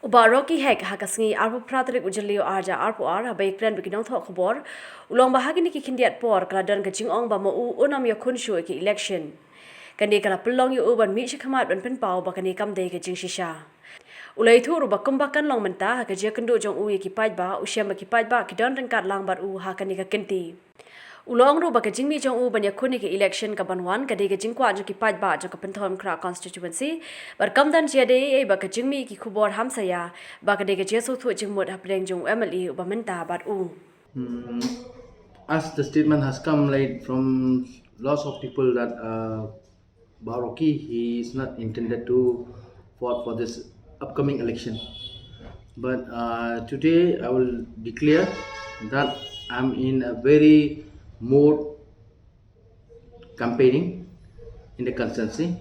Baroki hek hakasngi arpu pratrik ujalio arja arpu ar habai kran bikinong thok khobor ulong bahagini ki kindiat por kladan ka jingong ba mo unam Iakhun shu ki election kani kala pelong yu uban mi shikhamat ban pen pau ba kani kam dei ka jing shisha ulai thu ru ba kumbakan long menta ha ka je kendo jong u ki Paidbah usyam ki Paidbah ki don ren kat lang bar u ha kani ka kenti ulong ru ba ka jingmi jong u ban Iakhun ki election ka banwan ka dei ka Jingkwah jo ki Paidbah jo ka Pynthorumkhrah Constituency bar kam dan je dei ba ka jingmi ki khubor hamsaya ba ka dei ka je so thu jingmot hapreng jong MLA ba menta bat u as the statement has come like from lots of people that Baroki he is not intended to vote for this upcoming election, but today I will declare that I'm in a very mode campaigning in the constituency.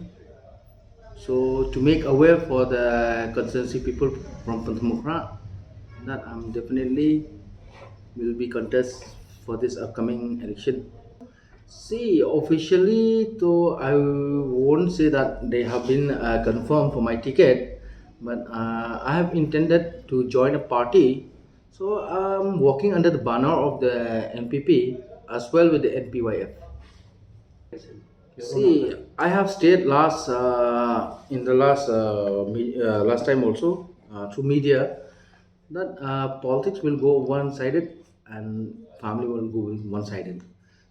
So to make aware for the constituency people from Pynthorumkhrah that I'm definitely will be contest for this upcoming election. See, officially, though I won't say that they have been confirmed for my ticket, but I have intended to join a party. So I'm working under the banner of the NPP as well with the NPYF. See, I have stated last in the last time also through media that politics will go one-sided and family will go one-sided.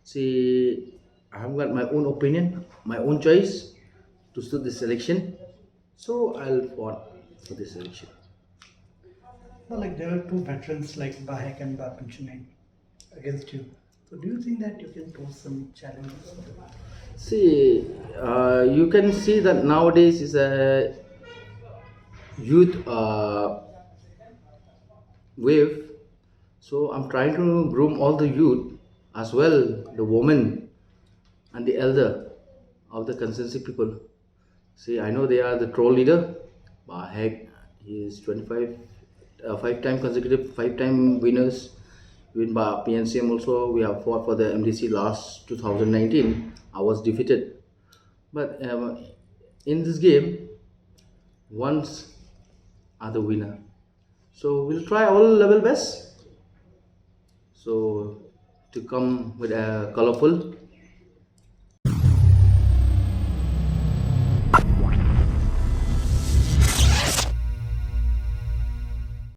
See, I have got my own opinion, my own choice to suit this election, so I'll vote for this election. Well, like there are two veterans like Bahek and Bapanchane against you. So do you think that you can pose some challenges? See, you can see that nowadays is a youth wave. So I'm trying to groom all the youth as well, the women and the elder of the constituency people. See, I know they are the troll leader. Heck, he is 25, 5-time consecutive, 5-time winners. Even by PNCM also, we have fought for the MDC last 2019. I was defeated. But in this game, ones are the winner. So we'll try our level best. So to come with a colorful